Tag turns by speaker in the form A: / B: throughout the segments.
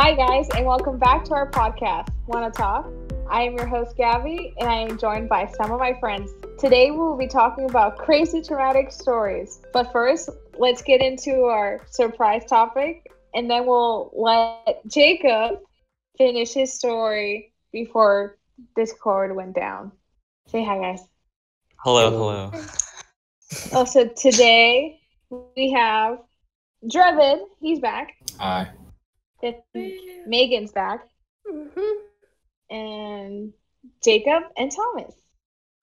A: Hi, guys, and welcome back to our podcast, Wanna Talk? I am your host, Gabby, and I am joined by some of my friends. Today, we will be talking about crazy traumatic stories. But first, let's get into our surprise topic, and then we'll let Jacob finish his story before Discord went down. Say hi, guys.
B: Hello.
A: So today, we have Drevid. He's back.
C: Hi.
A: Megan's back. And Jacob and Thomas.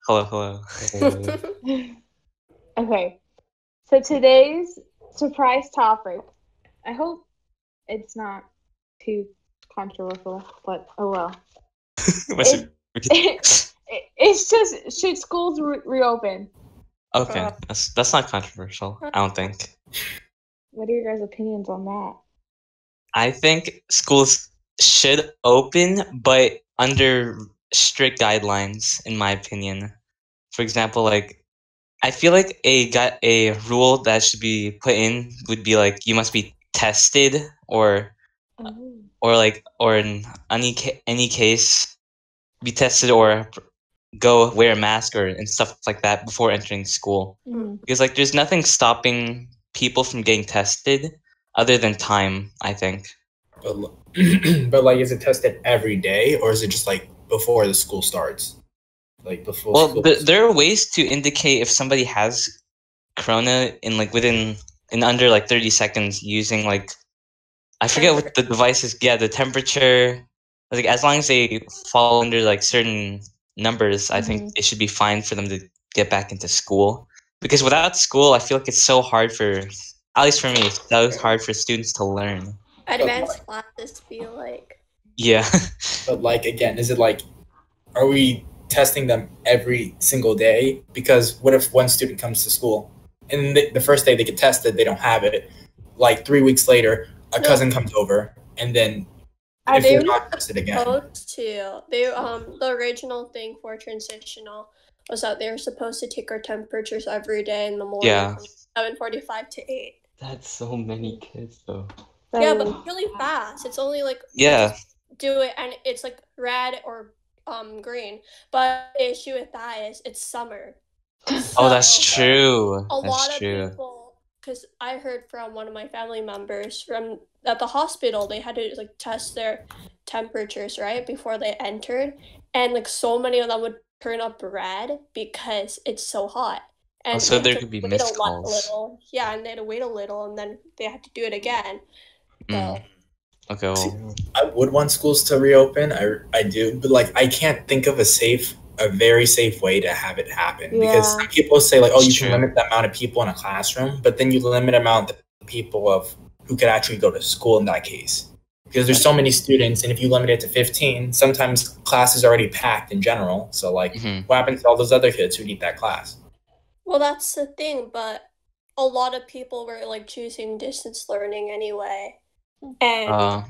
B: Hello.
A: Okay, so today's surprise topic, I hope it's not too controversial, but oh well. It's just, should schools reopen?
B: Okay, that's not controversial, I don't think.
A: What are your guys' opinions on that?
B: I think schools should open, but under strict guidelines, in my opinion. For example, I feel like a rule that should be put in would be you must be tested, or in any case be tested or go wear a mask and stuff like that before entering school. Because there's nothing stopping people from getting tested other than time, I think.
C: But is it tested every day, or is it just before the school starts? Before.
B: Well, there are ways to indicate if somebody has corona in under 30 seconds using I forget what the device is. Yeah, the temperature. As long as they fall under certain numbers, I think it should be fine for them to get back into school. Because without school, I feel like it's so hard at least for me, it's so hard for students to learn.
D: Advanced classes feel like.
B: Yeah.
C: But again, is it are we testing them every single day? Because what if one student comes to school and the first day they get tested, they don't have it. 3 weeks later, a cousin comes over, and then if they're not tested again.
D: The original thing for transitional was that they were supposed to take our temperatures every day in the morning from 7:45 to 8.
E: That's so many kids, though.
D: Yeah, but really fast. It's only do it, and it's red or green. But the issue with that is it's summer.
B: Oh, that's true.
D: A lot of people, because I heard from one of my family members at the hospital, they had to test their temperatures right before they entered, and so many of them would turn up red because it's so hot. And
B: so there could be missed calls.
D: Yeah, and they had to wait a little, and then they had to do it again. So.
B: Okay. Well.
C: See, I would want schools to reopen. I do, but I can't think of a very safe way to have it happen. Yeah. Because some people say you can limit the amount of people in a classroom, but then you limit the amount of people who could actually go to school in that case. Because there's so many students, and if you limit it to 15, sometimes classes are already packed in general. So what happens to all those other kids who need that class?
D: Well, that's the thing, but a lot of people were choosing distance learning anyway. And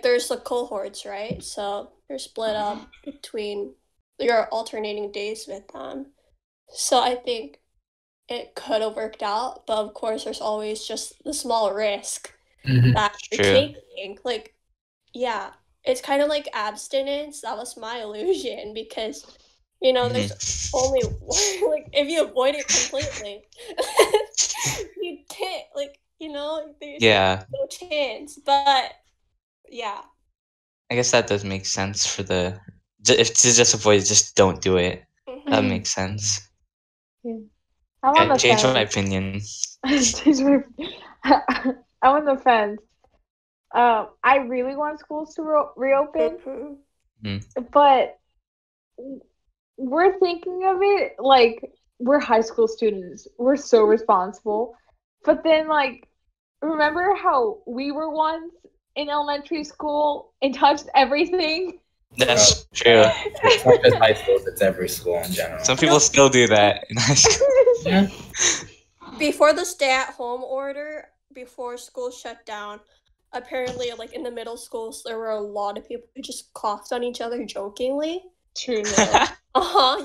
D: there's the cohorts, right? So you're split up between, you're alternating days with them. So I think it could have worked out, but of course there's always just the small risk that you're taking. It's kind of like abstinence. That was my illusion, because there's only if you avoid it completely, you can't there's no chance. But yeah,
B: I guess that does make sense for if to just avoid it, just don't do it. That makes sense.
A: Yeah. I'm on the
B: change
A: fence.
B: my opinion.
A: I'm on the fence. I really want schools to reopen, but we're thinking of it we're high school students. We're so responsible. But then, remember how we were once in elementary school and touched everything?
B: That's true.
C: It's not just high schools, it's every school in general.
B: Some people still do that in high school.
D: Before the stay-at-home order, before school shut down, apparently, in the middle schools, there were a lot of people who just coughed on each other jokingly.
A: True.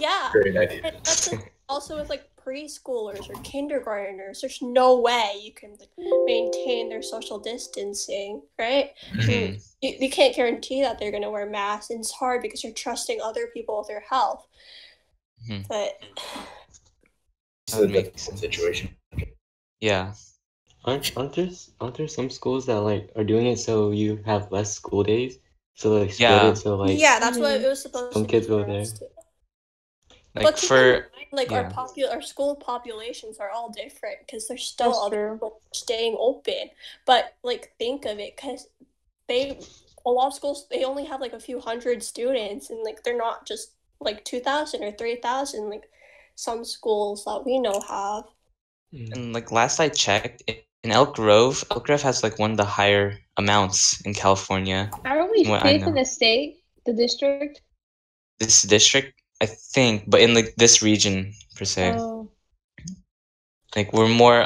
D: Yeah.
C: Great idea.
D: And that's also with preschoolers or kindergartners, there's no way you can maintain their social distancing, right?
B: Mm-hmm.
D: You can't guarantee that they're going to wear masks, and it's hard because you're trusting other people with their health.
B: Mm-hmm.
D: But
C: it's a difficult situation.
B: Yeah.
E: Aren't there some schools that like are doing it so you have less school days? So like split it so like
D: that's what it was supposed
E: some
D: to be.
E: kids go there.
B: Like
D: but
B: for
D: like our school populations are all different because there's still
A: That's
D: other
A: true.
D: people staying open. But like think of it, because a lot of schools, they only have like a few hundred students, and like they're not just like 2,000 or 3,000 like some schools that we know have.
B: And like last I checked, in Elk Grove has like one of the higher amounts in California.
A: Aren't we fifth in the state, the district?
B: This district, I think, but in like this region per se.
A: Oh.
B: Like we're more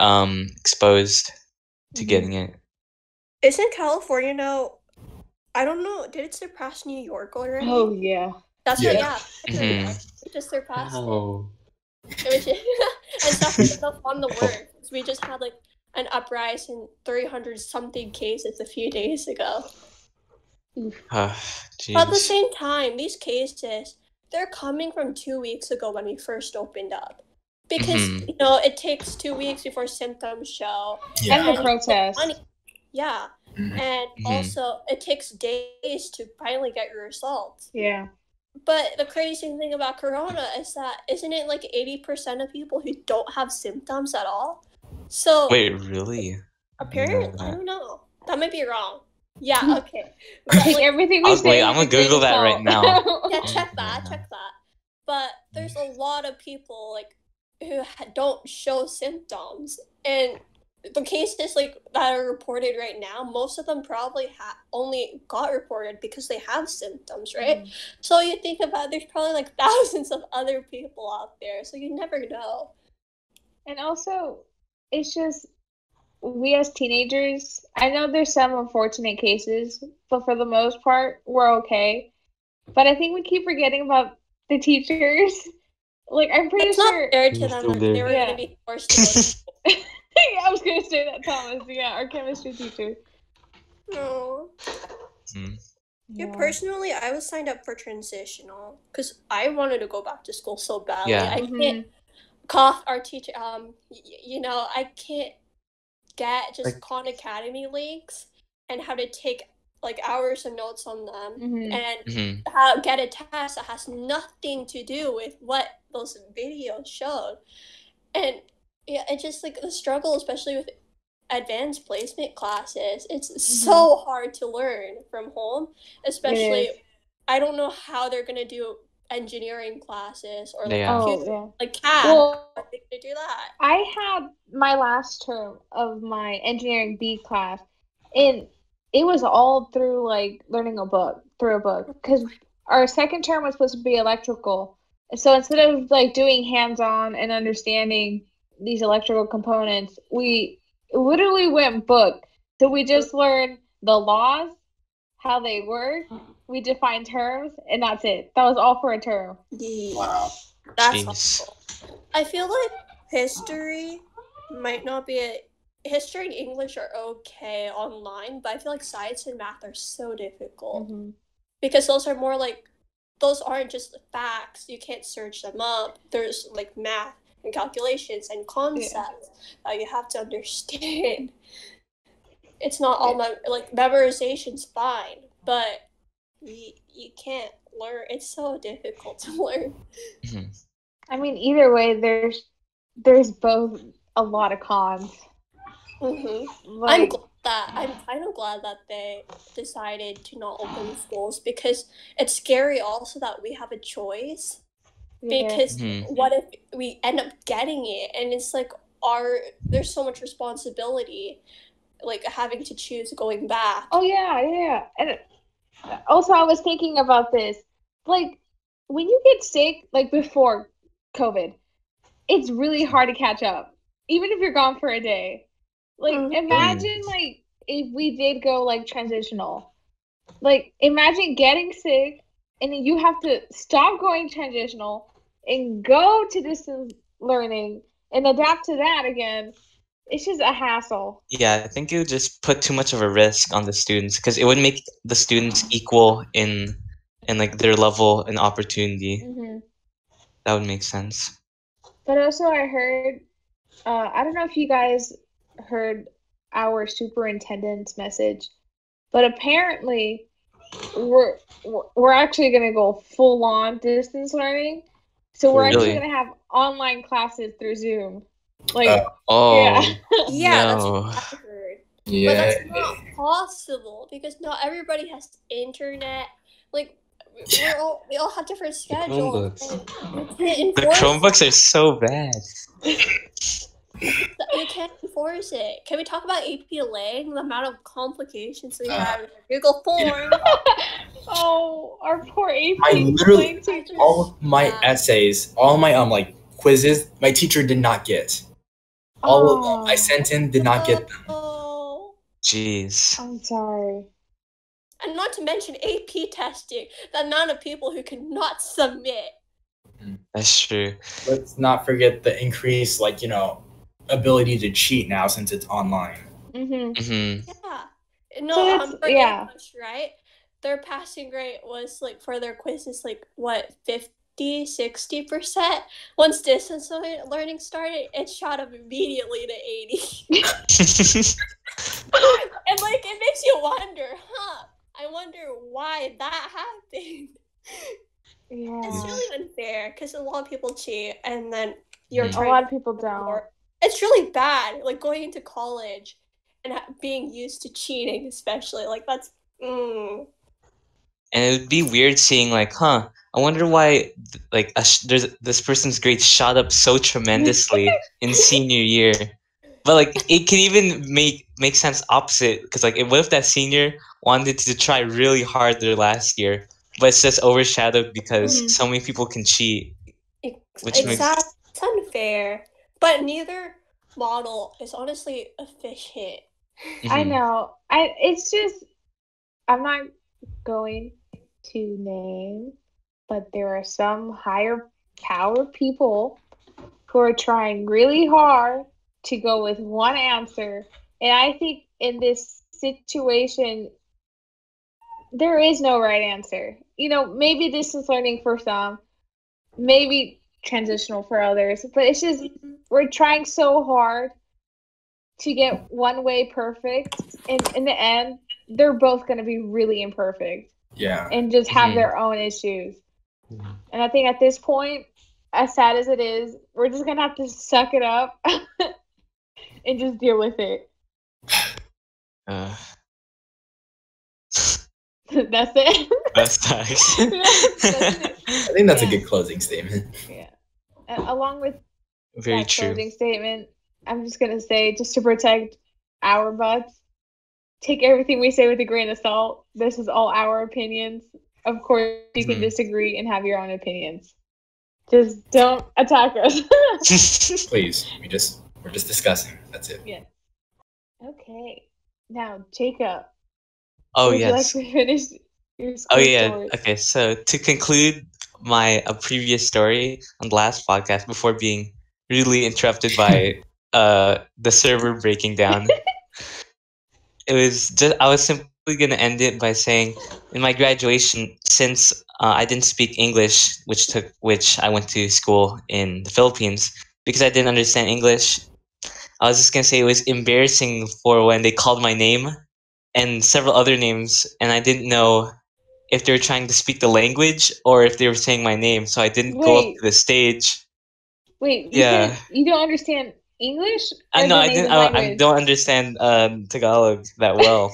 B: exposed to getting it.
D: Isn't California now, I don't know, did it surpass New York already?
A: Oh yeah.
D: That's
C: Yeah.
D: right, yeah.
B: Mm-hmm.
D: It just surpassed
E: Oh.
D: it. And that's so fun to work. We just had like an uprising 300 something cases a few days ago. But at the same time, these cases, they're coming from 2 weeks ago when we first opened up. Because, you know, it takes 2 weeks before symptoms show.
A: Yeah. And the protest.
D: Yeah.
C: Mm-hmm.
D: And also, it takes days to finally get your results.
A: Yeah.
D: But the crazy thing about corona is that, isn't it like 80% of people who don't have symptoms at all? So
B: wait, really?
D: Apparently, I don't know. That might be wrong. Yeah, okay.
A: Take everything we say.
B: Wait, I'm gonna Google that right now.
D: Yeah, check that. But there's a lot of people like who don't show symptoms, and the cases like that are reported right now, most of them probably only got reported because they have symptoms, right? So you think about it, there's probably like thousands of other people out there, so you never know.
A: And also, it's just we as teenagers, I know there's some unfortunate cases, but for the most part, we're okay. But I think we keep forgetting about the teachers. Like, I'm pretty sure.
D: It's not fair to them. They were going to be forced to go to school.
A: I was going to say that, Thomas. Yeah, our chemistry teacher.
D: No. Yeah, personally, I was signed up for transitional because I wanted to go back to school so badly.
B: Yeah.
D: I can't cough our teacher. You know, I can't get just Khan Academy links and how to take like hours of notes on them and how get a test that has nothing to do with what those videos showed. And yeah, it's just like the struggle, especially with advanced placement classes. It's so hard to learn from home, especially I don't know how they're gonna do engineering classes or like CAD. Well, they do that.
A: I had my last term of my engineering B class, and it was all through like learning a book because our second term was supposed to be electrical. So instead of like doing hands-on and understanding these electrical components, we literally went book. So we just learned the laws, how they work, we defined terms, and that's it. That was all for a term.
C: Wow.
D: That's awful. I feel like history might not be history and English are okay online, but I feel like science and math are so difficult because those are more like, those aren't just facts. You can't search them up. There's like math and calculations and concepts that you have to understand. It's not all like memorization's fine, but you can't learn. It's so difficult to learn.
A: I mean, either way, there's both a lot of cons.
D: Like, I'm kind of glad that they decided to not open schools because it's scary also that we have a choice. Because what if we end up getting it and it's like there's so much responsibility, like having to choose going back.
A: Oh yeah. And also I was thinking about this, like when you get sick, like before COVID, it's really hard to catch up, even if you're gone for a day. Like imagine like if we did go like transitional, like imagine getting sick and then you have to stop going transitional and go to distance learning and adapt to that again, it's just a hassle.
B: Yeah, I think it would just put too much of a risk on the students because it would make the students equal in like their level and opportunity.
A: Mm-hmm.
B: That would make sense.
A: But also, I heard, I don't know if you guys heard our superintendent's message, but apparently we're actually going to go full on distance learning. So we're actually going to have online classes through Zoom. Like,
D: yeah,
B: no.
D: that's what I heard.
C: Yeah.
D: But that's not possible because not everybody has internet. Like, we all have different schedules.
B: The Chromebooks are so bad.
D: You can't enforce it. Can we talk about AP Lang? The amount of complications we have in Google Forms.
A: Oh, our poor AP.
C: I literally all of my essays, all my like quizzes, my teacher did not get. All of them I sent in did not get them.
D: Oh,
B: jeez.
A: I'm sorry.
D: And not to mention AP testing, the amount of people who cannot submit.
B: That's true.
C: Let's not forget the increased, like, ability to cheat now since it's online.
A: Mm-hmm.
D: Yeah. No, for English, right? Their passing rate was, like, for their quizzes, like, what, 50-60%? Once distance learning started, it shot up immediately to 80. And, like, it makes you wonder, I wonder why that happened.
A: Yeah.
D: It's really unfair because a lot of people cheat and then you're
A: a lot of people don't.
D: It's really bad, like going into college and being used to cheating, especially. Like, that's...
B: And it would be weird seeing, like, I wonder why, like, there's this person's grades shot up so tremendously in senior year. But, like, it can even make sense opposite. Because, like, what if that senior wanted to try really hard their last year, but it's just overshadowed because so many people can cheat?
D: It's unfair. But neither model is honestly efficient.
A: I know. It's just, I'm not going to name, but there are some higher power people who are trying really hard to go with one answer. And I think in this situation, there is no right answer. Maybe distance learning for some, maybe transitional for others, but it's just we're trying so hard to get one way perfect, and in the end they're both going to be really imperfect and just have their own issues. And I think at this point, as sad as it is, we're just going to have to suck it up and just deal with it. That's it.
B: That's nice.
C: I think that's a good closing statement.
A: Yeah. And along with
B: that
A: closing statement, I'm just gonna say, just to protect our butts, take everything we say with a grain of salt. This is all our opinions. Of course, you can disagree and have your own opinions. Just don't attack us.
C: Please, we're just discussing. That's it.
A: Yeah. Okay. Now, Jacob.
B: Oh,
A: would
B: yes.
A: you like to finish your
B: story? Okay. So to conclude my previous story on the last podcast before being rudely interrupted by the server breaking down, I was simply gonna end it by saying, in my graduation, since I didn't speak English, which I went to school in the Philippines, because I didn't understand English, I was just gonna say it was embarrassing for when they called my name and several other names, and I didn't know if they were trying to speak the language or if they were saying my name, so I didn't go up to the stage.
A: Wait, you said you don't understand English?
B: I know, I don't understand Tagalog that well.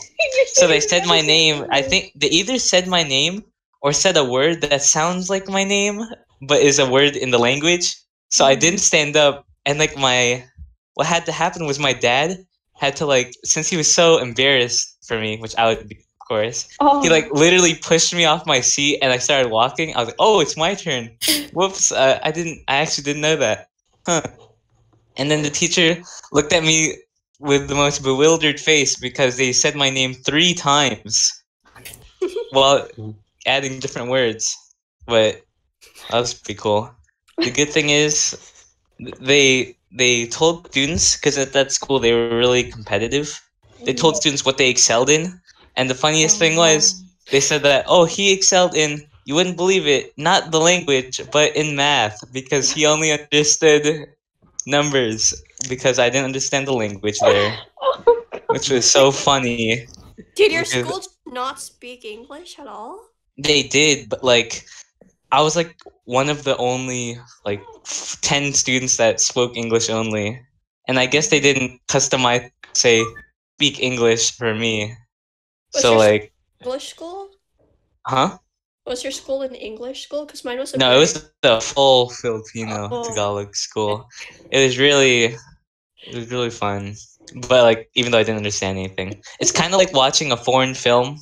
B: So they said my name. I think they either said my name or said a word that sounds like my name, but is a word in the language. So I didn't stand up, and like what had to happen was my dad had to, since he was so embarrassed for me, which I would be, of course, he literally pushed me off my seat and I started walking. I was like, oh, it's my turn. Whoops. I actually didn't know that. Huh. And then the teacher looked at me with the most bewildered face because they said my name 3 times while adding different words. But that was pretty cool. The good thing is they told students, because at that school they were really competitive. They told students what they excelled in, and the funniest thing was they said that he excelled in, you wouldn't believe it, not the language but in math, because he only understood numbers because I didn't understand the language there, which was so funny.
D: Did your school not speak English at all?
B: They did, but like I was like one of the only like 10 students that spoke English only, and I guess they didn't customize speak English for me.
D: Was
B: so like
D: English school?
B: Huh?
D: Was your school an English school? Because mine was
B: No, it was the full Filipino Tagalog school. It was really fun. But like, even though I didn't understand anything, it's kind of like watching a foreign film,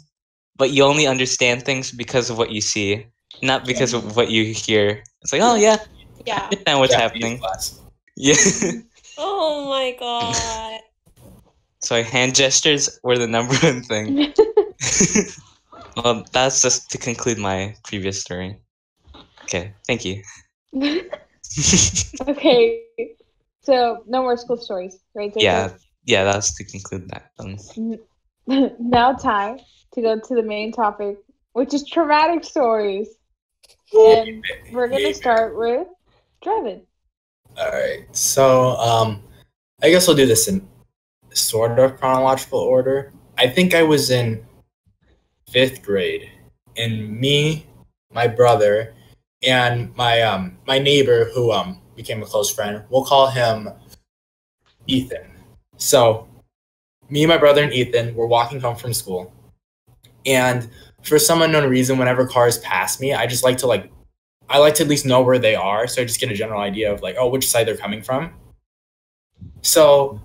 B: but you only understand things because of what you see, not because of what you hear. It's like, I understand what's happening. Yeah.
D: Oh my god.
B: So hand gestures were the number one thing. Well, that's just to conclude my previous story. Okay, thank you.
A: Okay, so no more school stories, right?
B: Yeah, that's to conclude that.
A: Now time to go to the main topic, which is traumatic stories. And we're going to start with Drevid.
C: All right, so I guess we'll do this in sort of chronological order. I think I was in 5th grade, and me, my brother, and my my neighbor who became a close friend, we'll call him Ethan. So me, my brother, and Ethan were walking home from school, and for some unknown reason, whenever cars pass me, I like to at least know where they are, so I just get a general idea of which side they're coming from. So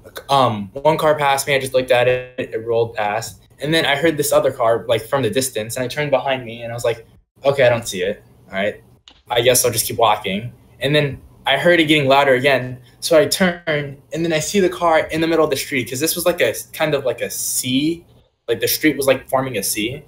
C: one car passed me, I just looked at it, it rolled past. And then I heard this other car, from the distance, and I turned behind me, and I was like, okay, I don't see it. All right, I guess I'll just keep walking. And then I heard it getting louder again, so I turned, and then I see the car in the middle of the street, because this was kind of like a C, the street was forming a C.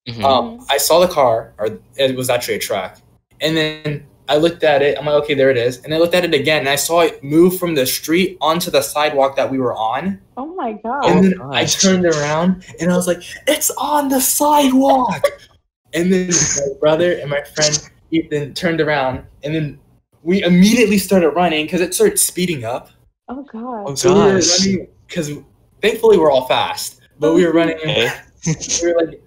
C: Mm-hmm. I saw the car, or it was actually a truck, and then I looked at it, I'm like, okay, there it is. And I looked at it again, and I saw it move from the street onto the sidewalk that we were on.
A: Oh my god.
C: And then I turned around, and I was like, it's on the sidewalk! And then my brother and my friend Ethan turned around, and then we immediately started running, because it started speeding up.
A: Oh god.
C: So we were running, because thankfully we're all fast, but we were running, and we were like,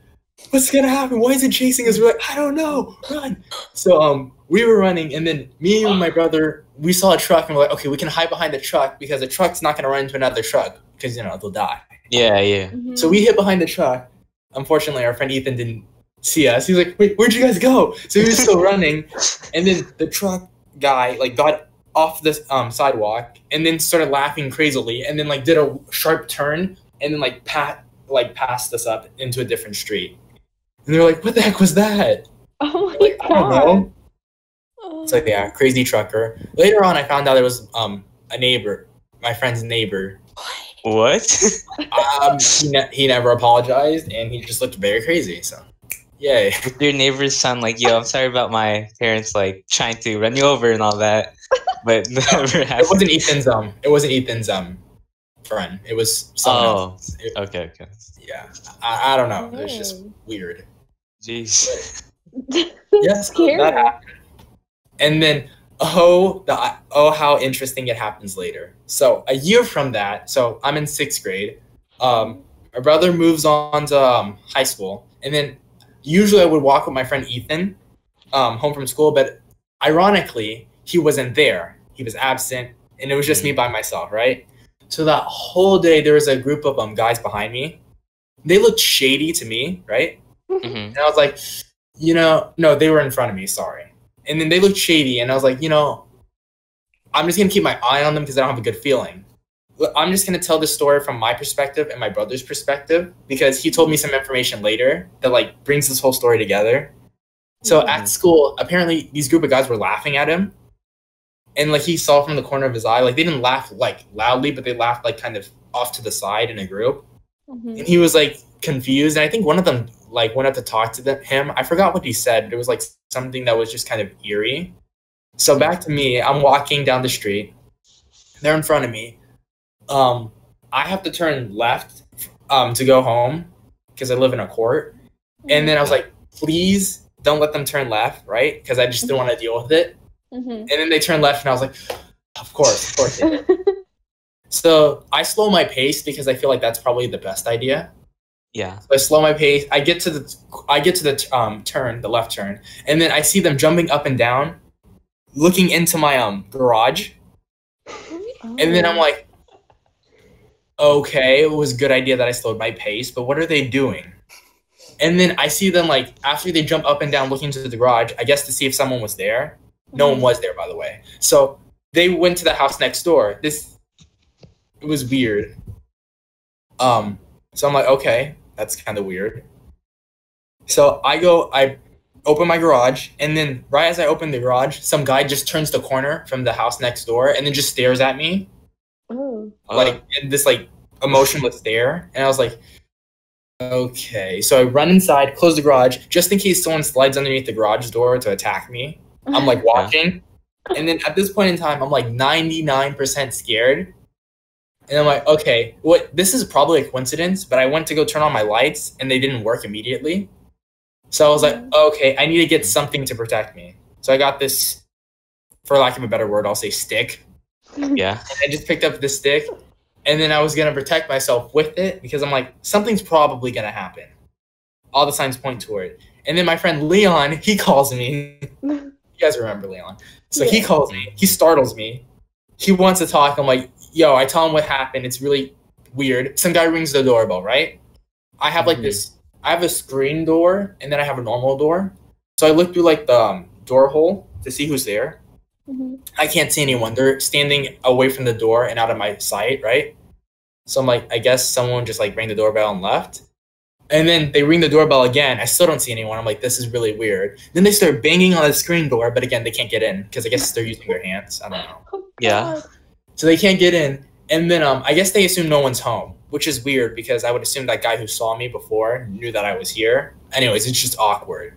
C: what's gonna happen? Why is it chasing us? We're like, I don't know, run! So we were running, and then me and my brother, we saw a truck, and we're like, okay, we can hide behind the truck, because the truck's not gonna run into another truck, because they'll die.
B: Yeah.
A: Mm-hmm.
C: So we hid behind the truck. Unfortunately, our friend Ethan didn't see us. He was like, wait, where'd you guys go? So he was still running, and then the truck guy got off the sidewalk, and then started laughing crazily, and then did a sharp turn, and then passed us up into a different street. And they were like, what the heck was that?
A: Oh my god.
C: I don't know. It's crazy trucker. Later on, I found out it was a neighbor, my friend's neighbor.
B: What?
C: He never apologized, and he just looked very crazy. So, yay.
B: Your neighbor's son, yo, I'm sorry about my parents trying to run you over and all that, but never happened.
C: It wasn't Ethan's It wasn't Ethan's friend. It was someone else.
B: Okay.
C: Yeah, I don't know. It's just weird.
B: Jeez.
C: Yes, that happened. And then, how interesting it happens later. So a year from that, so I'm in 6th grade. My brother moves on to high school, and then usually I would walk with my friend Ethan home from school, but ironically, he wasn't there. He was absent, and it was just me by myself, right? So that whole day, there was a group of guys behind me. They looked shady to me, right?
B: Mm-hmm.
C: And I was like, no, they were in front of me, sorry. And then they looked shady, and I was like, I'm just going to keep my eye on them because I don't have a good feeling. I'm just going to tell this story from my perspective and my brother's perspective, because he told me some information later that brings this whole story together. So at school, apparently these group of guys were laughing at him, and he saw from the corner of his eye, they didn't laugh loudly, but they laughed kind of off to the side in a group. Mm-hmm. And he was confused, and I think one of them went up to talk to him. I forgot what he said. It was something that was just kind of eerie. So back to me, I'm walking down the street, They're in front of me. I have to turn left to go home because I live in a court. And then I was like, please don't let them turn left, right? Because I just didn't want to deal with it. And then they turned left, and I was like, of course they did. So I slow my pace because I feel like that's probably the best idea.
B: Yeah.
C: So I slow my pace. I get to the turn, the left turn, and then I see them jumping up and down, looking into my garage. And then I'm like, okay, it was a good idea that I slowed my pace, but what are they doing? And then I see them, like, after they jump up and down looking to the garage, I guess to see if someone was there. No one was there, by the way. So they went to the house next door. It was weird. So I'm like, okay, that's kind of weird. So I open my garage, and then right as I open the garage, some guy just turns the corner from the house next door and then just stares at me. Like, in this, like, emotionless stare. And I was like, okay. So I run inside, close the garage, just in case someone slides underneath the garage door to attack me. I'm, like, watching. And then at this point in time, I'm, like, 99% scared. And I'm like, okay, this is probably a coincidence, but I went to go turn on my lights, and they didn't work immediately. So I was like, okay, I need to get something to protect me. So I got this, for lack of a better word, I'll say stick.
B: Yeah.
C: And I just picked up this stick, and then I was going to protect myself with it because I'm like, something's probably going to happen. All the signs point toward it. And then my friend Leon, he calls me. You guys remember Leon. So he calls me. He startles me. He wants to talk. I'm like, yo, I tell him what happened. It's really weird. Some guy rings the doorbell, right? I have like I have a screen door, and then I have a normal door. So I look through like the door hole to see who's there. I can't see anyone. They're standing away from the door and out of my sight, right? So I'm like, I guess someone just like rang the doorbell and left. And then they ring the doorbell again. I still don't see anyone. I'm like, this is really weird. Then they start banging on the screen door, but again, they can't get in because I guess they're using their hands. I don't know.
B: Yeah.
C: So they can't get in. And then I guess they assume no one's home, which is weird because I would assume that guy who saw me before knew that I was here. Anyways, it's just awkward.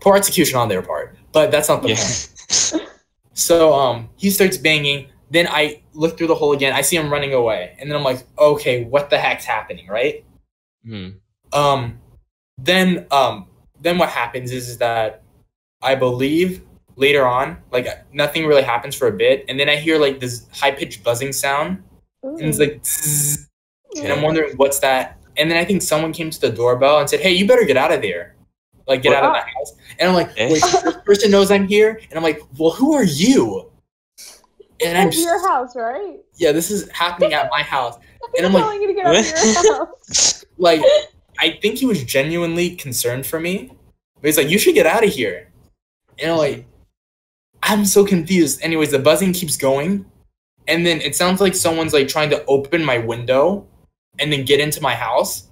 C: Poor execution on their part, but that's not the point. So he starts banging. Then I look through the hole again. I see him running away. And then I'm like, okay, what the heck's happening, right? Then what happens is that I believe later on, like, nothing really happens for a bit. And then I hear, like, this high-pitched buzzing sound. And it's like, zzz, and I'm wondering, what's that? And then I think someone came to the doorbell and said, hey, you better get out of there. Like, get out of the house. And I'm like, wait, this person knows I'm here? And I'm like, well, who are you? And I'm just,
A: your house, right?
C: Yeah, this is happening at my house. And I'm like,
A: telling you to get out of your house.
C: Like, I think he was genuinely concerned for me. But he's like, you should get out of here. And I'm like, I'm so confused. Anyways, the buzzing keeps going. And then it sounds like someone's like trying to open my window and then get into my house.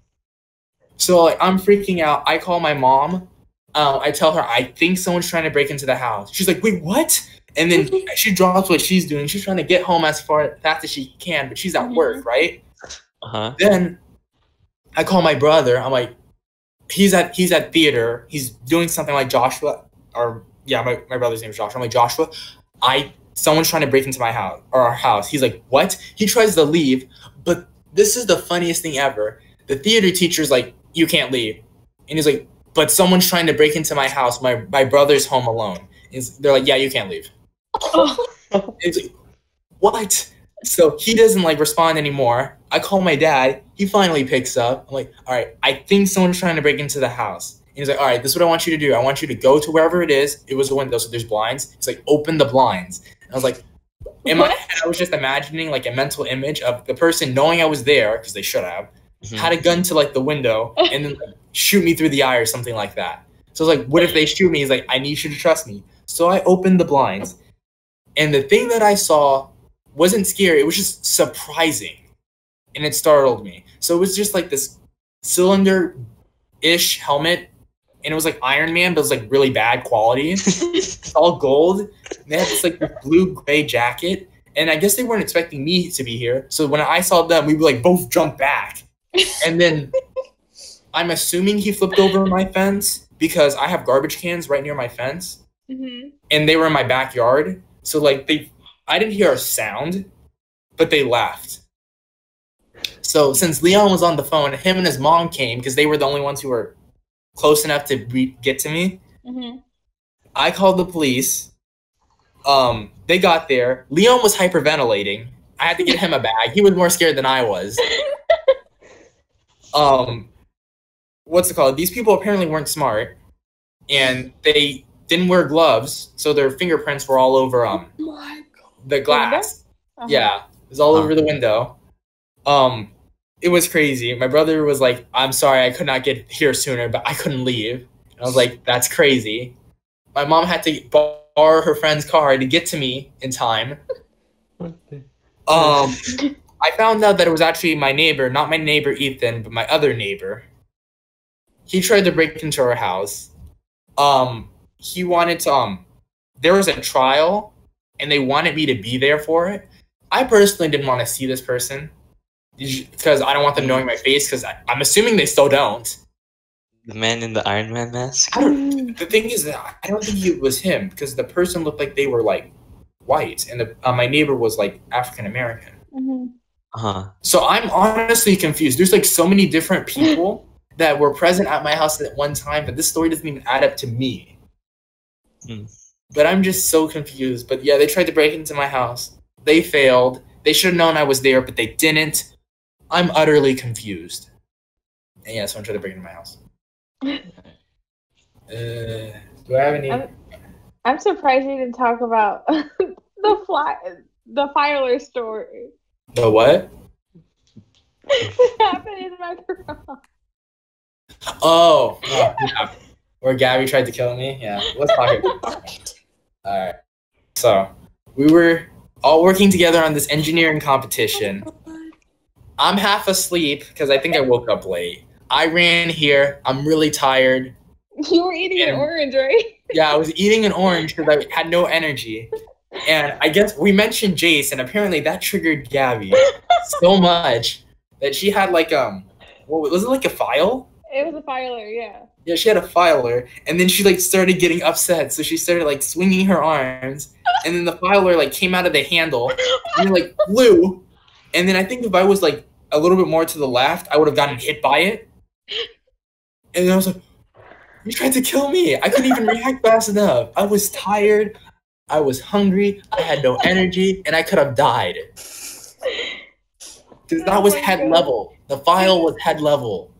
C: So like, I'm freaking out. I call my mom. I tell her, I think someone's trying to break into the house. She's like, wait, what? And then she drops what she's doing. She's trying to get home as fast as she can, but she's at work, right? Then I call my brother. I'm like, he's at theater. He's doing something like Joshua, or yeah, my brother's name is Joshua. I'm like, Joshua, someone's trying to break into my house or our house. He's like, what? He tries to leave, but this is the funniest thing ever. The theater teacher's like, you can't leave. And he's like, but someone's trying to break into my house. My brother's home alone. They're like, yeah, you can't leave. It's like, what? So he doesn't like respond anymore. I call my dad. He finally picks up. I'm like, all right, I think someone's trying to break into the house. And he's like, all right, this is what I want you to do. I want you to go to wherever it is. It was a window, so there's blinds. He's like, open the blinds. And I was like, in my head, I was just imagining like a mental image of the person knowing I was there, because they should have, had a gun to like the window and then like, shoot me through the eye or something like that. So I was like, what if they shoot me? He's like, I need you to trust me. So I opened the blinds, and the thing that I saw wasn't scary. It was just surprising, and it startled me. So it was just like this cylinder-ish helmet, and it was like Iron Man, but it was like really bad quality. It's all gold. They had this like blue-gray jacket, and I guess they weren't expecting me to be here. So when I saw them, we like both jumped back, and then I'm assuming he flipped over my fence because I have garbage cans right near my fence. And they were in my backyard. So like I didn't hear a sound, but they left. So since Leon was on the phone, him and his mom came because they were the only ones who were close enough to get to me.
A: Mm-hmm. I
C: called the police. They got there. Leon was hyperventilating. I had to get him a bag. He was more scared than I was. What's it called? These people apparently weren't smart, and they didn't wear gloves, so their fingerprints were all over the glass. Uh-huh. Yeah, it was all over the window. It was crazy. My brother was like, "I'm sorry, I could not get here sooner, but I couldn't leave." And I was like, "That's crazy." My mom had to borrow her friend's car to get to me in time. I found out that it was actually my neighbor, not my neighbor Ethan, but my other neighbor. He tried to break into our house. He wanted to, there was a trial, and they wanted me to be there for it. I personally didn't want to see this person, because I don't want them knowing my face, because I'm assuming they still don't.
B: The man in the Iron Man mask?
C: The thing is that I don't think it was him, because the person looked like they were, like, white, and my neighbor was, like, African-American.
A: Mm-hmm.
B: Uh-huh.
C: So I'm honestly confused. There's, like, so many different people that were present at my house at one time, but this story doesn't even add up to me. But I'm just so confused. But yeah, they tried to break into my house. They failed. They should have known I was there, but they didn't. I'm utterly confused. And yeah, someone tried to break into my house. Do I have any...
A: I'm surprised you didn't talk about the Filer story.
C: The what?
A: What happened in my garage?
C: Oh, yeah. Where Gabby tried to kill me? Yeah, let's talk about it. Alright. So, we were all working together on this engineering competition. I'm half asleep because I think I woke up late. I ran here. I'm really tired.
A: You were eating an orange, right?
C: Yeah, I was eating an orange because I had no energy. And I guess we mentioned Jace, and apparently that triggered Gabby so much that she had like what was it, like a file?
A: It was a filer, yeah.
C: Yeah, she had a filer, and then she like started getting upset, so she started like swinging her arms, and then the filer like came out of the handle, and like flew, and then I think if I was like a little bit more to the left, I would have gotten hit by it, and then I was like, "You tried to kill me!" I couldn't even react fast enough. I was tired, I was hungry, I had no energy, and I could have died. Because that was head level. The file was head level.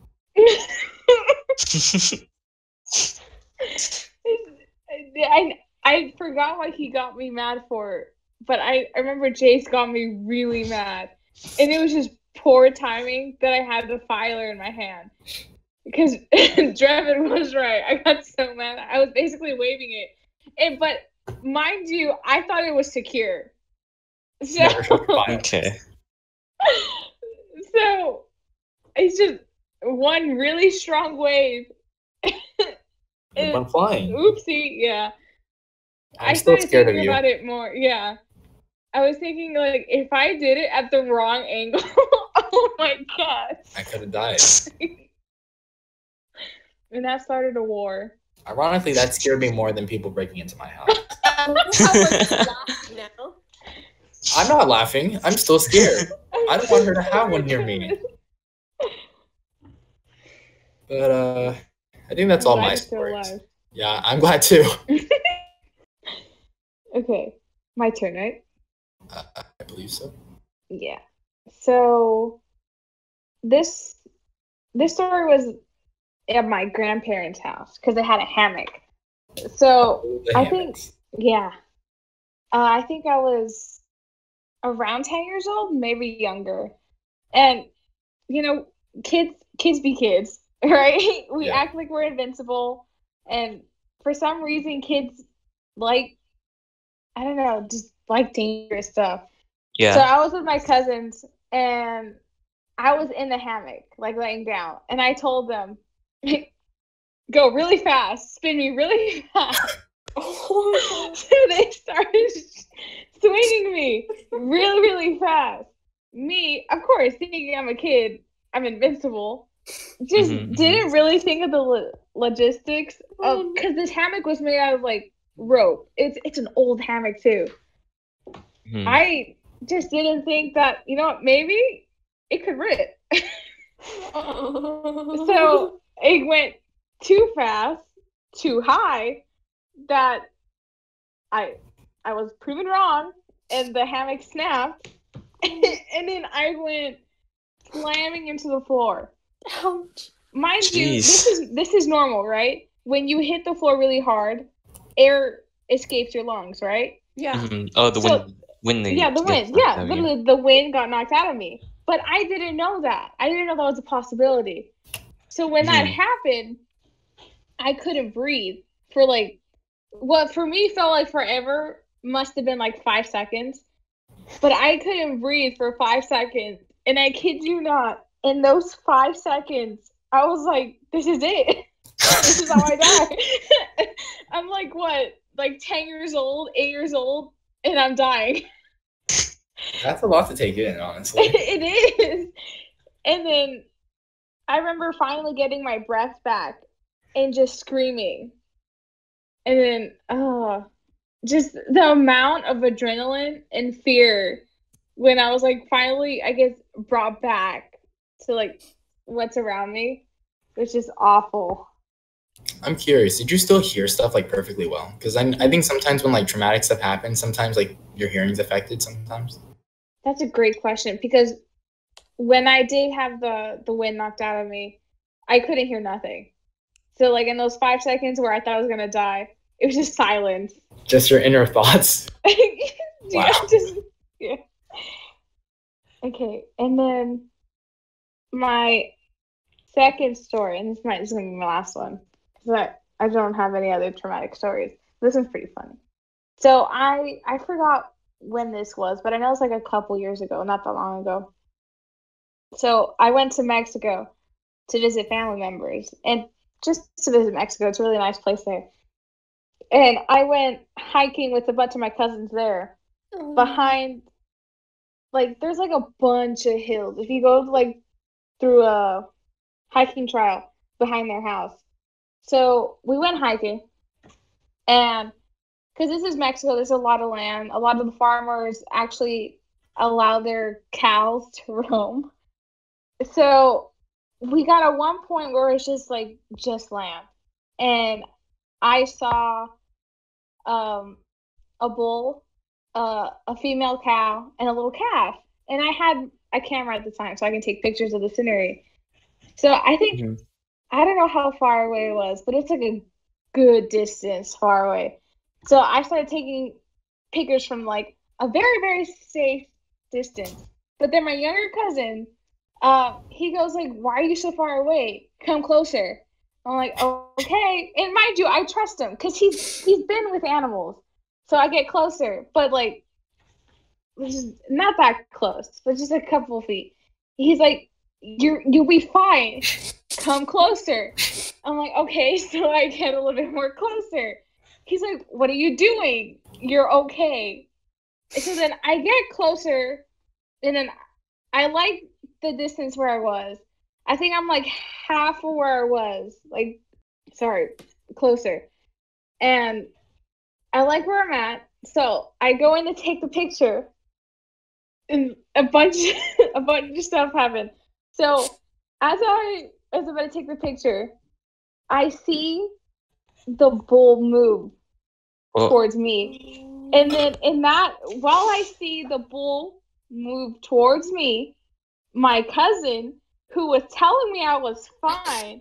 A: I forgot what he got me mad for, but I remember Jace got me really mad, and it was just poor timing that I had the filer in my hand because Drevid was right. I got so mad. I was basically waving it, but mind you, I thought it was secure. So
B: okay.
A: So it's just one really strong wave.
C: I'm flying.
A: Oopsie, yeah.
C: I'm still scared of you.
A: About it more, yeah. I was thinking, like, if I did it at the wrong angle, oh my god.
C: I could have died.
A: And that started a war.
C: Ironically, that scared me more than people breaking into my house. I'm not laughing. I'm still scared. I don't want her to have one near me. But I think that's all my stories. Yeah, I'm glad too.
A: Okay, my turn, right?
C: I believe so.
A: Yeah. So this story was at my grandparents' house because they had a hammock. So I think, yeah, I think I was around 10 years old, maybe younger, and you know, kids be kids. Right? We act like we're invincible, and for some reason kids like, I don't know, just like dangerous stuff.
B: Yeah.
A: So I was with my cousins, and I was in the hammock, like laying down, and I told them, go really fast, spin me really fast. So they started swinging me really, really fast. Me, of course, thinking I'm a kid, I'm invincible. Just didn't really think of the logistics of, because this hammock was made out of like rope. It's an old hammock too. I just didn't think that, you know what, maybe it could rip. So it went too fast, too high, that I was proven wrong, and the hammock snapped, and then I went slamming into the floor.
D: Ouch.
A: Mind you, this is normal, right? When you hit the floor really hard, air escapes your lungs, right?
D: Yeah.
B: Mm-hmm. Oh, the wind.
A: Yeah, the wind. Yeah, literally, the wind got knocked out of me. But I didn't know that. I didn't know that was a possibility. So when that happened, I couldn't breathe for like, what for me felt like forever must have been like 5 seconds. But I couldn't breathe for 5 seconds. And I kid you not, in those 5 seconds, I was like, this is it. This is how I die. I'm like, what? Like 10 years old, 8 years old, and I'm dying.
C: That's a lot to take in, honestly.
A: It is. And then I remember finally getting my breath back and just screaming. And then, just the amount of adrenaline and fear when I was like finally, I guess, brought back to like what's around me, which is awful.
C: I'm curious, did you still hear stuff like perfectly well? Because I think sometimes when like traumatic stuff happens, sometimes like your hearing's affected sometimes.
A: That's a great question, because when I did have the wind knocked out of me, I couldn't hear nothing. So like in those 5 seconds where I thought I was gonna die, it was just silence.
C: Just your inner thoughts.
A: Wow. Yeah. Okay, and then my second story, and this is gonna be my last one, because I don't have any other traumatic stories. This one's pretty funny. So I forgot when this was, but I know it's like a couple years ago, not that long ago. So I went to Mexico to visit family members, and just to visit Mexico. It's a really nice place there. And I went hiking with a bunch of my cousins there. Behind, like, there's like a bunch of hills. If you go like through a hiking trail behind their house. So we went hiking, and because this is Mexico, there's a lot of land. A lot of the farmers actually allow their cows to roam. So we got at one point where it's just land. And I saw a bull, a female cow, and a little calf. And I had a camera at the time, so I can take pictures of the scenery. So I think, I don't know how far away it was, but it's like a good distance far away. So I started taking pictures from like a very, very safe distance. But then my younger cousin, he goes like, "Why are you so far away? Come closer." I'm like, "Oh, okay." And mind you, I trust him because he's been with animals. So I get closer, but like, just not that close, but just a couple feet. He's like, "You'll be fine. Come closer." I'm like, "Okay." So I get a little bit more closer. He's like, "What are you doing? You're okay." So then I get closer, and then I like the distance where I was. I think I'm like half of where I was. Closer. And I like where I'm at. So I go in to take the picture, and a bunch of stuff happened. So as I was about to take the picture, I see the bull move towards me. And then while I see the bull move towards me, my cousin, who was telling me I was fine,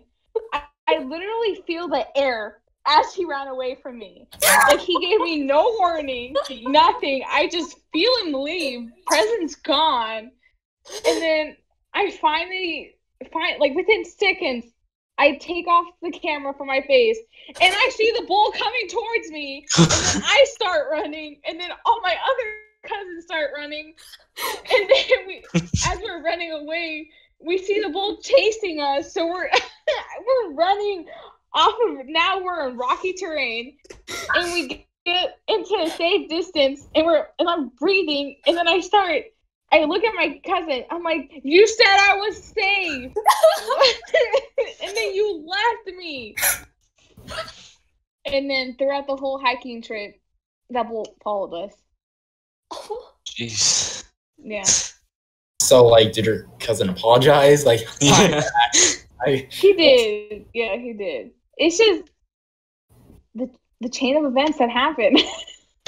A: I literally feel the air as he ran away from me. Like, he gave me no warning, nothing. I just feel him leave. Present's gone. And then I finally like within seconds, I take off the camera from my face, and I see the bull coming towards me, and then I start running, and then all my other cousins start running, and then as we're running away, we see the bull chasing us, so we're running off of, now we're in rocky terrain, and we get into a safe distance, and I'm breathing, and then I look at my cousin. I'm like, "You said I was safe." And then you left me. And then throughout the whole hiking trip, that bull followed us.
B: Jeez.
A: Yeah.
C: So, like, did your cousin apologize? Like,
B: Yeah.
A: He did. Yeah, he did. It's just the chain of events that happened.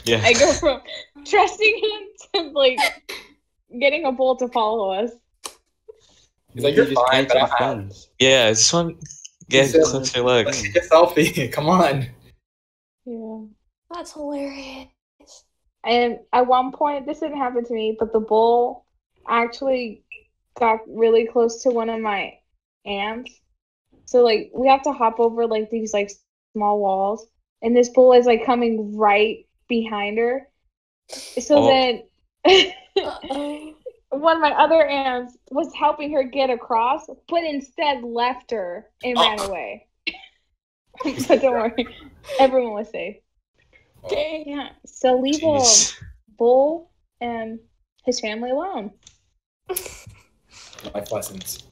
B: Yeah.
A: I go from trusting him to like getting a bull to follow us.
C: He's like, you're
E: just
C: fine, but I'm out.
E: friends.
B: Yeah, I just want to get a closer look.
C: Let's take a selfie. Come on.
A: Yeah.
D: That's hilarious.
A: And at one point, this didn't happen to me, but the bull actually got really close to one of my aunts. So like we have to hop over like these like small walls, and this bull is like coming right behind her. So then one of my other aunts was helping her get across, but instead left her and ran away. But don't worry, everyone was safe.
D: Dang.
A: Yeah, so leave a bull and his family alone.
C: Life lessons.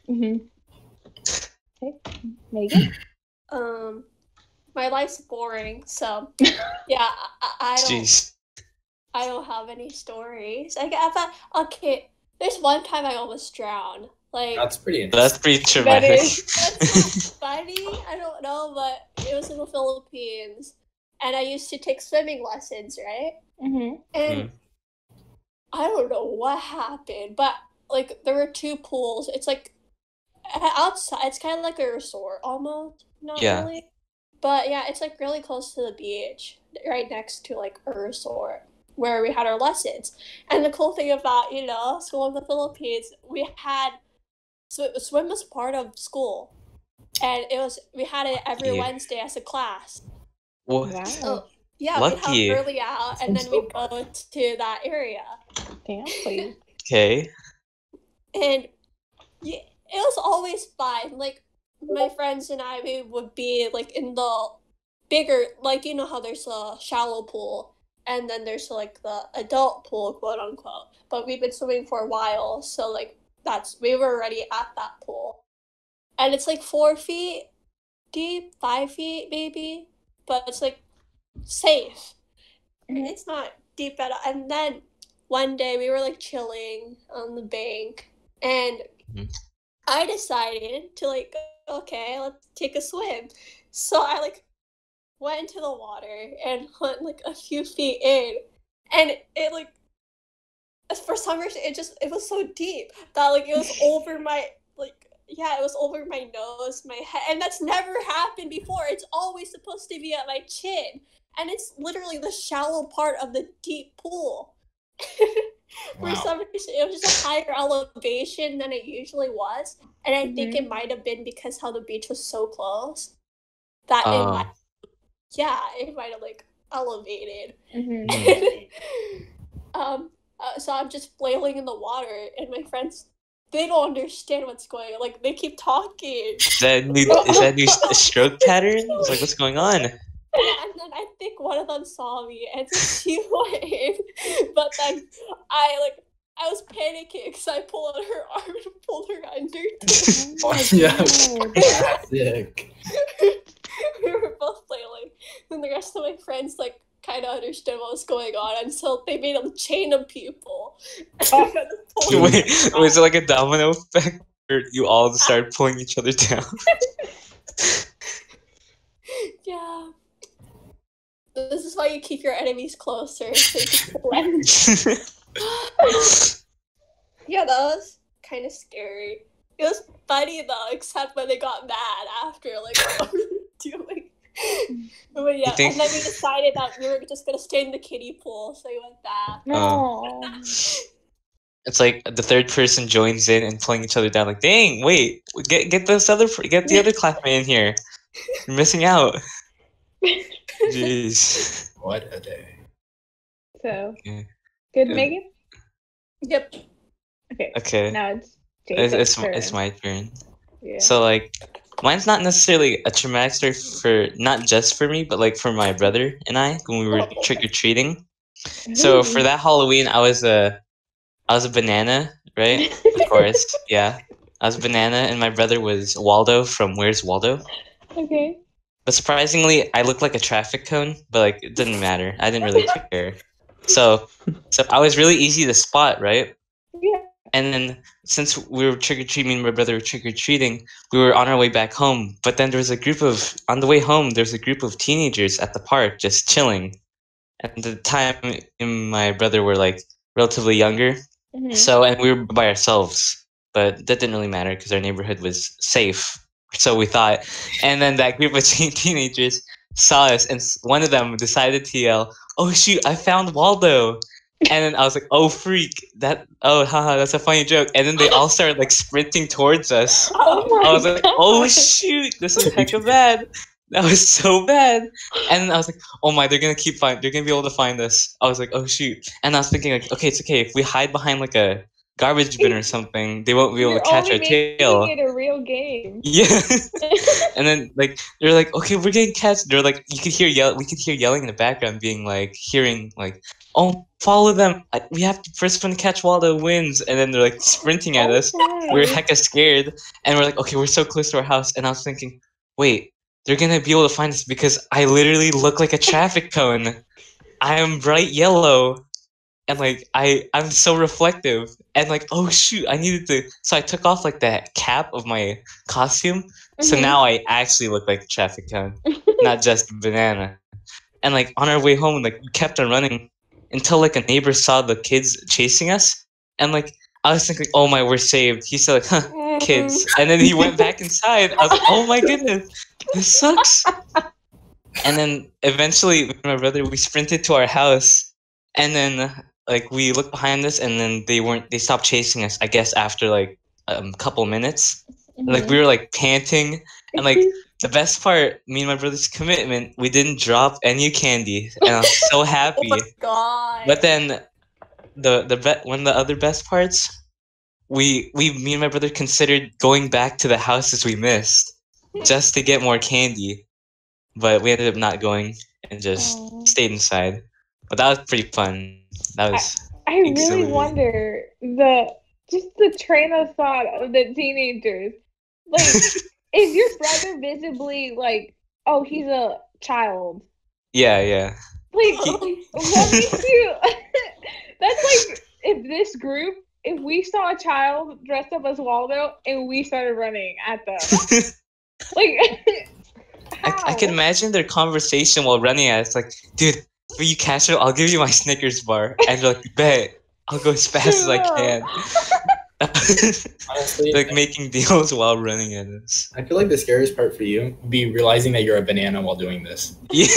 A: Okay, Megan?
D: My life's boring, so yeah, I don't have any stories. I thought, okay, there's one time I almost drowned. Like
C: that's pretty interesting.
B: That's pretty traumatic.
D: That's funny. I don't know, but it was in the Philippines, and I used to take swimming lessons, right? And I don't know what happened, but like there were two pools. It's like outside. It's kind of like a resort almost. Not really. But yeah, it's like really close to the beach, right next to like a resort where we had our lessons. And the cool thing about, school in the Philippines, we had swim was part of school. And we had it every Wednesday as a class.
B: What?
A: Wow.
D: So, yeah,
B: Lucky.
D: we'd have early out and then we'd go to that area.
A: Damn, please.
B: Okay.
D: And it was always fine. Like, my friends and I, we would be like in the bigger, like, you know how there's a shallow pool and then there's like the adult pool, quote unquote. But we've been swimming for a while, so like we were already at that pool. And it's like 4 feet deep, 5 feet maybe, but it's like safe. It's not deep at all. And then one day we were like chilling on the bank and I decided to like, okay, let's take a swim. So I like went into the water and went like a few feet in, and it like for some reason it was so deep that like it was over my it was over my nose, my head, and that's never happened before. It's always supposed to be at my chin, and it's literally the shallow part of the deep pool. For some reason, it was just a higher elevation than it usually was. And I think it might have been because how the beach was so close that it might have like elevated. So I'm just flailing in the water, and my friends, they don't understand what's going on. Like, they keep talking.
B: Is that new stroke pattern? It's like, what's going on?
D: And then I think one of them saw me, and she went. But then I was panicking because I pulled out her arm and pulled her under.
C: Sick.
D: We were both flailing. And the rest of my friends kind of understood what was going on, and so they made a chain of people.
B: Wait, was it like a domino effect, or you all started pulling each other down?
D: Yeah. This is why you keep your enemies closer. Yeah, that was kind of scary. It was funny though, except when they got mad after, like, what were we doing? But yeah, and then we decided that we were just gonna stay in the kiddie pool, so we went that.
A: No.
B: It's like the third person joins in and pulling each other down. Like, dang, wait, get the other classmate in here. You're missing out. Jeez.
C: What a day.
A: So, good, Megan?
D: Yep.
B: Okay.
A: Now it's
B: it's my turn.
A: Yeah.
B: So like, mine's not necessarily a traumatic story for not just for me, but like for my brother and I when we were trick or treating. So for that Halloween, I was a banana, right? Of course, yeah. I was a banana, and my brother was Waldo from Where's Waldo?
A: Okay.
B: But surprisingly, I looked like a traffic cone, but like it didn't matter. I didn't really care. So I was really easy to spot, right?
A: Yeah.
B: And then since we were trick-or-treating, me and my brother were trick-or-treating, we were on our way back home. But then on the way home, there's a group of teenagers at the park just chilling. And at the time, me and my brother were like relatively younger.
A: Mhm.
B: So, and we were by ourselves. But that didn't really matter because our neighborhood was safe. So we thought. And then that group of teenagers saw us, and one of them decided to yell, "Oh shoot, I found Waldo." And then I was like, "Oh freak, haha, that's a funny joke." And then they all started like sprinting towards us.
A: Oh my
B: I was like,
A: God.
B: "Oh shoot, this is hecka bad." That was so bad. And then I was like, "Oh my, they're gonna be able to find us." I was like, "Oh shoot." And I was thinking like, okay, it's okay if we hide behind like a garbage bin or something, they won't be able to catch our tail.
A: Making it a real game.
B: Yeah. And then like they're like, "Okay, we're getting catch." They're like, we could hear yelling in the background, being like, "Oh, follow them! We have to first one to catch Waldo wins." And then they're like sprinting at us. We're hecka scared, and we're like, "Okay, we're so close to our house." And I was thinking, wait, they're gonna be able to find us because I literally look like a traffic cone. I am bright yellow. And like I'm so reflective, and like, oh shoot, so I took off like that cap of my costume, so now I actually look like a traffic cone, not just a banana. And like on our way home, like we kept on running until like a neighbor saw the kids chasing us, and like I was thinking, oh my, we're saved. He said like, "Huh, kids," and then he went back inside. I was like, oh my goodness, this sucks. And then eventually, me and my brother, we sprinted to our house, and then like we looked behind us, and then they stopped chasing us, I guess, after like a couple minutes. Like we were like panting, and like the best part, me and my brother's commitment, we didn't drop any candy, and I was so happy.
D: Oh my God.
B: But then one of the other best parts, me and my brother considered going back to the houses we missed just to get more candy, but we ended up not going and just stayed inside. But that was pretty fun. That was.
A: I really wonder the train of thought of the teenagers. Like, is your brother visibly like, oh, he's a child?
B: Yeah.
A: Like, what makes you? That's like if we saw a child dressed up as Waldo and we started running at them. Like,
B: I can imagine their conversation while running at us. Like, dude, if you catch it, I'll give you my Snickers bar. And they're like, bet. I'll go as fast as I can.
C: Honestly,
B: like making deals while running at us.
C: I feel like the scariest part for you would be realizing that you're a banana while doing this.
B: Yeah.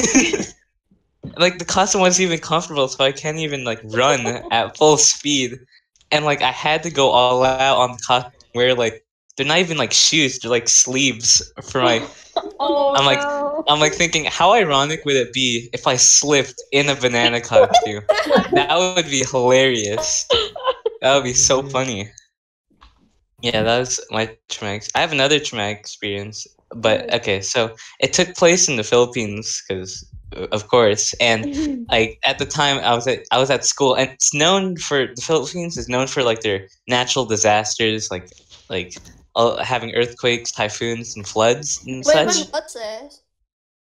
B: Like the costume wasn't even comfortable, so I can't even like run at full speed. And like I had to go all out on the costume where like they're not even like shoes, they're like sleeves for my I'm like thinking, how ironic would it be if I slipped in a banana costume? That would be hilarious. That would be so funny. Yeah, that was my traumatic. I have another traumatic experience, but okay, so it took place in the Philippines because, of course, and like at the time I was at school, and the Philippines is known for like their natural disasters, like having earthquakes, typhoons, and floods and such.
D: When what's this?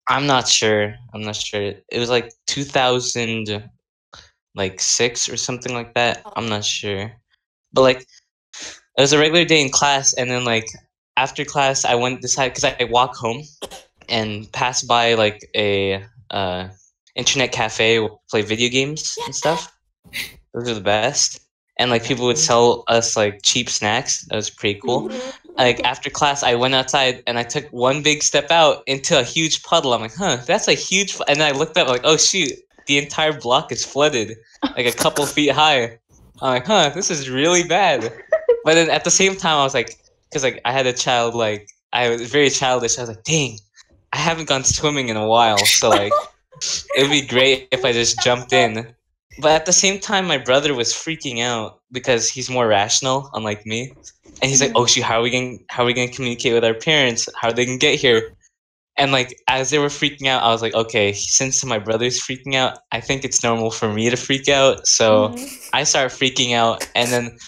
B: I'm not sure. It was like 2006 or something like that. I'm not sure, but like. It was a regular day in class, and then like after class, I decided because I walk home and pass by like a internet cafe where we play video games and stuff. Those are the best, and like people would sell us like cheap snacks. That was pretty cool. Like after class, I went outside and I took one big step out into a huge puddle. I'm like, that's a huge. And then I looked up like, oh shoot, the entire block is flooded, like a couple feet high. I'm like, this is really bad. But then at the same time, I was like, because like I had a child, like I was very childish. I was like, dang, I haven't gone swimming in a while, so like it would be great if I just jumped in. But at the same time, my brother was freaking out because he's more rational, unlike me. And he's like, oh shoot, how are we gonna communicate with our parents? How are they gonna get here? And like as they were freaking out, I was like, okay, since my brother's freaking out, I think it's normal for me to freak out. So I start freaking out, and then.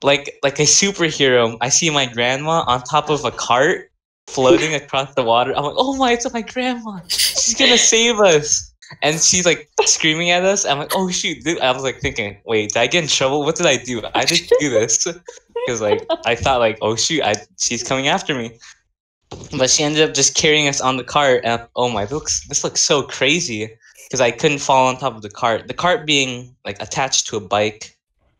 B: Like a superhero, I see my grandma on top of a cart floating across the water. I'm like, oh my, it's my grandma. She's gonna save us. And she's like screaming at us. I'm like, oh shoot! Dude. I was like thinking, wait, did I get in trouble? What did I do? I didn't do this because like I thought like, oh shoot, she's coming after me. But she ended up just carrying us on the cart, and oh my, this looks so crazy because I couldn't fall on top of the cart. The cart being like attached to a bike.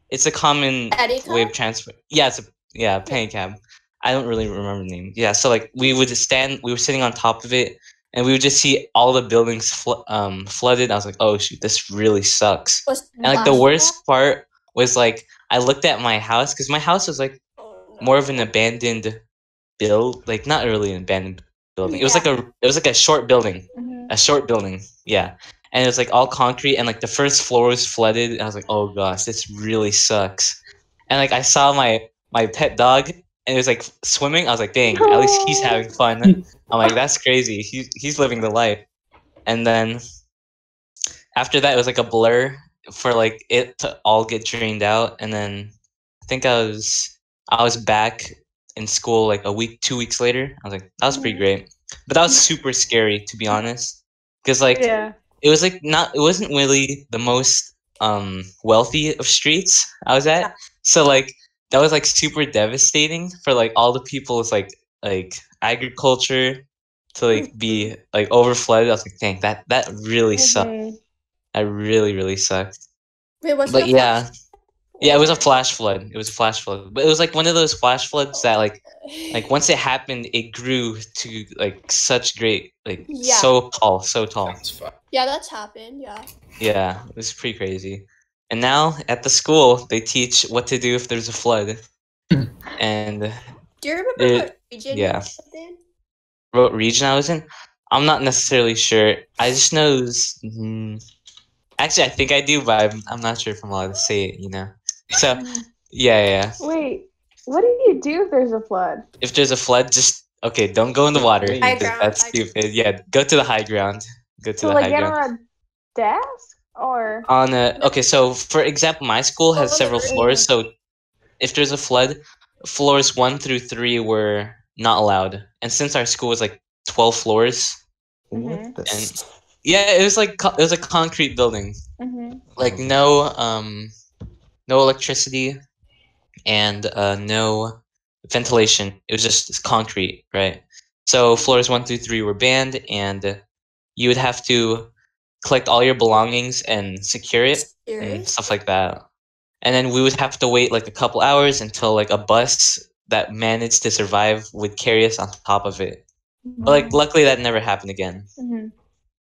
B: It's a common way of transport. Yeah, it's a penny cab. I don't really remember the name. Yeah, so like we were sitting on top of it, and we would just see all the buildings flooded. I was like, oh shoot, this really sucks. And like the worst part was like I looked at my house because my house was like more of an abandoned like not really an abandoned building. It was like a short building, a short building. Yeah. And it was like all concrete, and like the first floor was flooded. And I was like, "Oh gosh, this really sucks." And like I saw my pet dog, and it was like swimming. I was like, "Dang, at least he's having fun." I'm like, "That's crazy. He's living the life." And then after that, it was like a blur for like it to all get drained out. And then I think I was back in school like 2 weeks later. I was like, "That was pretty great," but that was super scary, to be honest, because like. Yeah. It was like it wasn't really the most wealthy of streets I was at. So like that was like super devastating for like all the people's like agriculture to like be like overflooded. I was like, dang, that really sucked. That really, really sucked.
D: Wait, was
B: but yeah. Yeah, it was a flash flood. It was a flash flood. But it was like one of those flash floods that like once it happened, it grew to like such great, like so tall.
D: Yeah, that's happened. Yeah.
B: Yeah, it was pretty crazy. And now at the school, they teach what to do if there's a flood. And
D: do you remember what region you
B: was in? What region I was in? I'm not necessarily sure. I just know. Actually, I think I do, but I'm not sure if I'm allowed to say it. You know. So, yeah.
A: Wait, what do you do if there's a flood?
B: If there's a flood, don't go in the water. That's stupid. Yeah, go to the high ground. Go to the high ground.
A: Get on a desk or
B: so for example, my school has several floors. So if there's a flood, floors 1 through 3 were not allowed. And since our school was like 12 floors, and it was a concrete building, like no electricity and no ventilation. It was just concrete, right? So floors 1 through 3 were banned, and you would have to collect all your belongings and secure it and stuff like that. And then we would have to wait like a couple hours until like a bus that managed to survive would carry us on top of it. But like luckily that never happened again.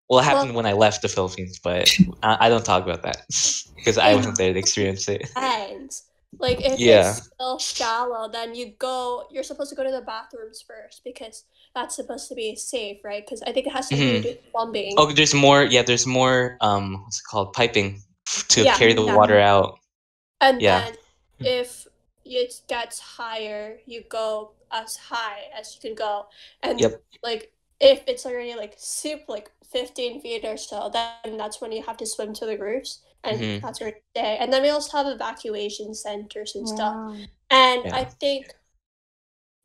B: Well, it happened when I left the Philippines, but I don't talk about that because I wasn't there to experience it.
D: And like if it's still shallow, then you're supposed to go to the bathrooms first because that's supposed to be safe, right? Because I think it has to do with plumbing.
B: Oh, there's more what's it called, piping to carry the water out.
D: And then if it gets higher, you go as high as you can go. And like if it's already like 15 feet or so, then that's when you have to swim to the roofs. And that's where you stay. And then we also have evacuation centers and stuff. And I think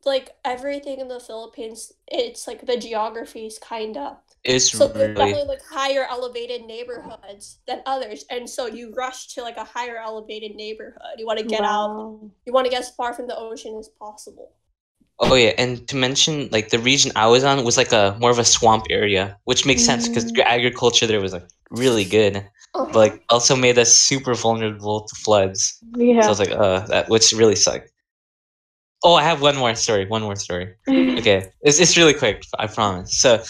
D: like everything in the Philippines, it's like the geography is kind of there's definitely like higher elevated neighborhoods than others, and so you rush to like a higher elevated neighborhood. You want to get out. You want to get as far from the ocean as possible.
B: Oh yeah, and to mention, like the region I was on was like a more of a swamp area, which makes sense because agriculture there was like really good, but like also made us super vulnerable to floods. Yeah. So I was like, which really sucked. Oh, I have one more story. Okay, it's really quick, I promise. So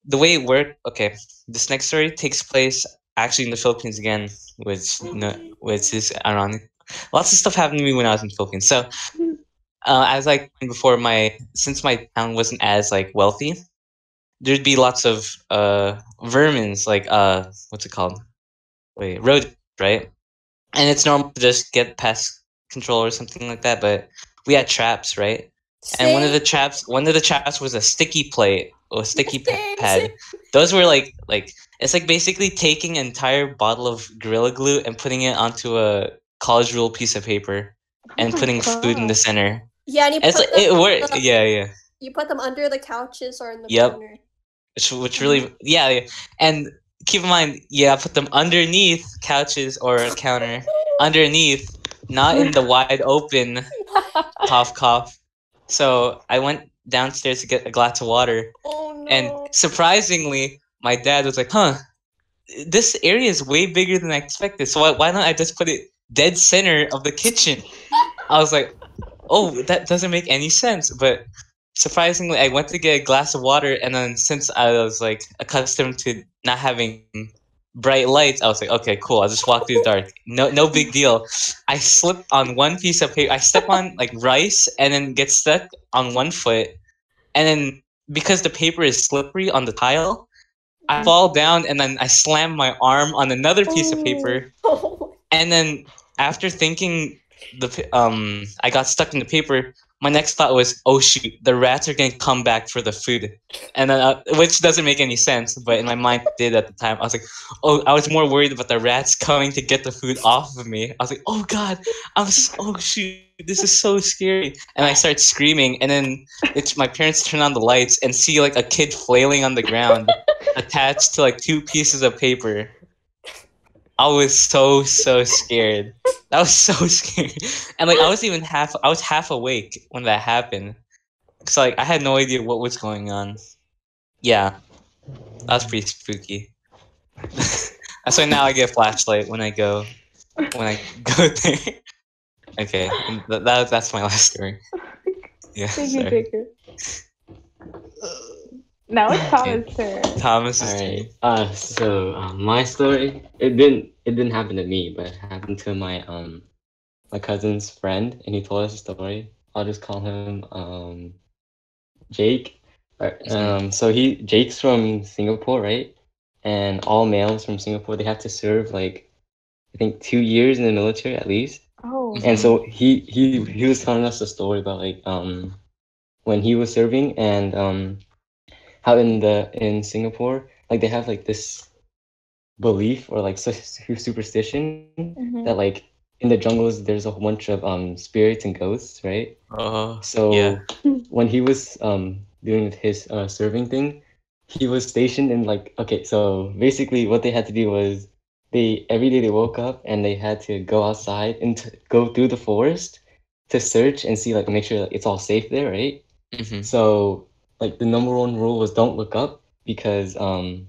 B: the way it worked. Okay, this next story takes place actually in the Philippines again, which is ironic. Lots of stuff happened to me when I was in the Philippines. So. As like before, since my town wasn't as like wealthy, there'd be lots of vermins, like what's it called? Rodents, right? And it's normal to just get pest control or something like that, but we had traps, right? And one of the traps was a sticky plate or a sticky pad. Those were like it's like basically taking an entire bottle of Gorilla Glue and putting it onto a college rule piece of paper and putting food in the center.
D: Yeah, and
B: it worked. Yeah.
D: You put them under the couches or in the corner.
B: which really, yeah. And keep in mind, I put them underneath couches or a counter, underneath, not in the wide open. Cough, cough. So I went downstairs to get a glass of water.
D: Oh no!
B: And surprisingly, my dad was like, "Huh, this area is way bigger than I expected. So why don't I just put it dead center of the kitchen?" I was like, "Oh, that doesn't make any sense." But surprisingly, I went to get a glass of water, and then since I was like accustomed to not having bright lights, I was like, "Okay, cool. I'll just walk through the dark. No big deal." I slipped on one piece of paper. I step on like rice, and then get stuck on one foot, and then because the paper is slippery on the tile, I fall down, and then I slam my arm on another piece of paper, and then after thinking I got stuck in the paper. My next thought was, "Oh shoot, the rats are gonna come back for the food," and then which doesn't make any sense, but in my mind it did at the time. I was like, "Oh," I was more worried about the rats coming to get the food off of me. I was like, "Oh god, oh shoot, this is so scary!" And I start screaming, and then my parents turn on the lights and see like a kid flailing on the ground, attached to like 2 pieces of paper. I was so scared. That was so scary, and like I was half awake when that happened. So like I had no idea what was going on. Yeah, that was pretty spooky. So now I get a flashlight when I go there. Okay, that's my last story. Yeah,
A: Thank you, Jacob. Now it's Thomas' turn.
B: Thomas's turn.
E: Alright. So my story, it didn't happen to me, but it happened to my cousin's friend, and he told us a story. I'll just call him Jake. So Jake's from Singapore, right? And all males from Singapore, they have to serve like I think 2 years in the military at least.
A: Oh.
E: And so he was telling us a story about like when he was serving, and how in Singapore, like they have like this belief or like superstition that like in the jungles there's a whole bunch of spirits and ghosts, right? So
B: yeah.
E: when he was doing his serving thing, he was stationed in like, okay, so basically what they had to do was every day they woke up and they had to go outside and go through the forest to search and see, like, make sure that it's all safe there, right? So like the number one rule was don't look up, because in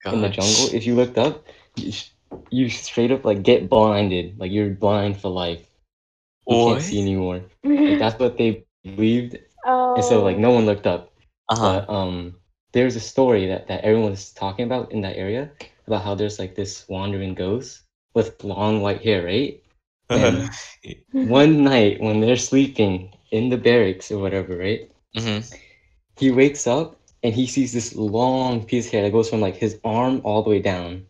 E: the jungle, if you looked up, you straight up like get blinded, like you're blind for life. You can't see anymore. Like, that's what they believed. And so like no one looked up. But there's a story that everyone was talking about in that area about how there's like this wandering ghost with long white hair, right? And one night when they're sleeping in the barracks or whatever, right? He wakes up and he sees this long piece of hair that goes from like his arm all the way down.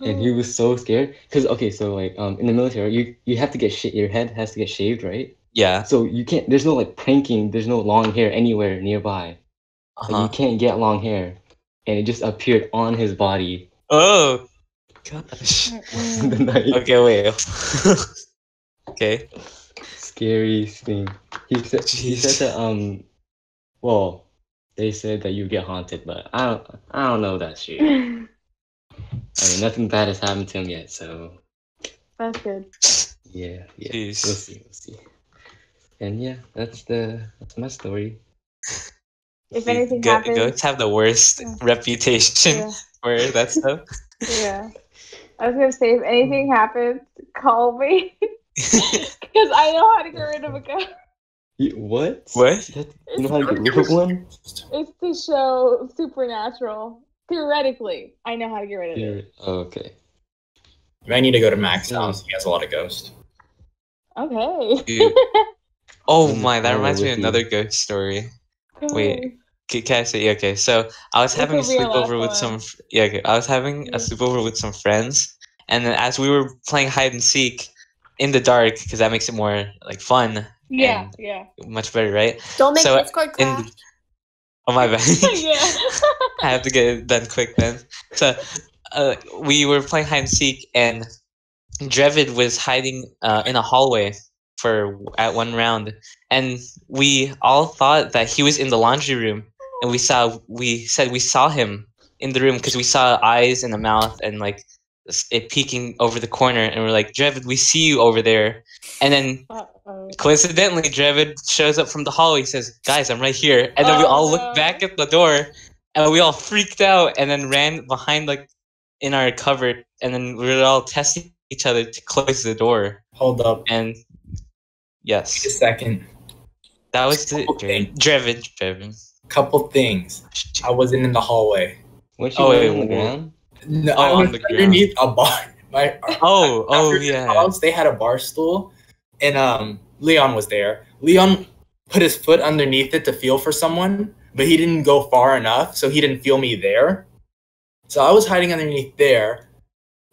E: And he was so scared because, okay, so like in the military, you have to get your head has to get shaved, right?
B: Yeah.
E: So you can't. There's no like pranking. There's no long hair anywhere nearby. Like, you can't get long hair, and it just appeared on his body.
B: Oh, gosh. Okay, wait. Okay.
E: Scary thing. He said that well, they said that you get haunted, but I don't know that shit. I mean, nothing bad has happened to him yet, so
A: that's good.
E: Yeah.
B: Jeez.
E: We'll see. And yeah, that's my story.
A: If anything happens,
B: ghosts have the worst reputation for that stuff.
A: Yeah. I was gonna say, if anything happens, call me, because I know how to get rid of a ghost.
E: What?
B: What?
E: You know how to get rid of one?
A: It's the show Supernatural. Theoretically, I know how to get rid of it.
E: Okay.
C: You might need to go to Mac's house. He has a lot of ghosts.
A: Okay.
B: Dude. Oh my, that reminds me of another ghost story. Wait, can I say? Okay, so I was having a sleepover with some. I was having a sleepover with some friends, and then as we were playing hide and seek in the dark, because that makes it more like fun.
A: Yeah.
B: Much better, right?
D: Don't make Discord crash.
B: Oh my bad.
A: Yeah.
B: I have to get it done quick then. So we were playing hide and seek, and Drevid was hiding in a hallway at one round, and we all thought that he was in the laundry room. and we said we saw him in the room because we saw eyes and a mouth and like it peeking over the corner, and we're like, Drevid, we see you over there. And then coincidentally, Drevid shows up from the hallway. He says, guys, I'm right here. And then we all looked back at the door, and we all freaked out, and then ran behind like in our cupboard, and then we were all testing each other to close the door.
C: Hold up.
B: And yes.
C: Wait a second.
B: That was the Drevid.
C: Couple things. I wasn't in the hallway.
E: Was you on the ground?
C: No, I was underneath a bar.
B: Yeah.
C: House, they had a bar stool, and Leon was there. Leon put his foot underneath it to feel for someone, but he didn't go far enough, so he didn't feel me there. So I was hiding underneath there.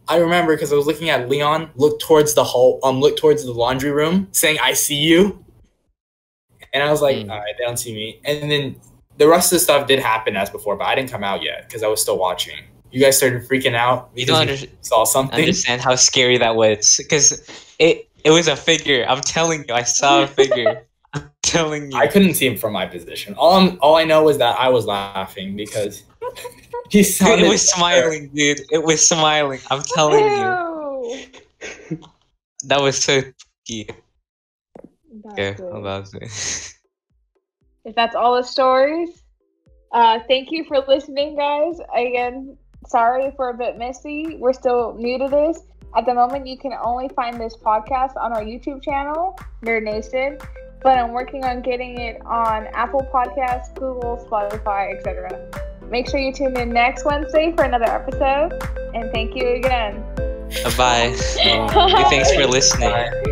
C: I remember because I was looking at Leon look towards the laundry room, saying, "I see you," and I was like, "All right, they don't see me." And then the rest of the stuff did happen as before, but I didn't come out yet because I was still watching. You guys started freaking out because you saw something.
B: Understand how scary that was, because it was a figure. I'm telling you, I saw a figure. I'm telling you.
C: I couldn't see him from my position. All I know is that I was laughing because he sounded.
B: It was smiling, dude. It was smiling. I'm telling you. That was so cute. Okay, about it.
A: If that's all the stories, thank you for listening, guys. Again, sorry if we're a bit messy. We're still new to this. At the moment, you can only find this podcast on our YouTube channel, Nerd Nation, but I'm working on getting it on Apple Podcasts, Google, Spotify, etc. Make sure you tune in next Wednesday for another episode, and thank you again.
B: Bye. Thanks for listening.
C: Bye.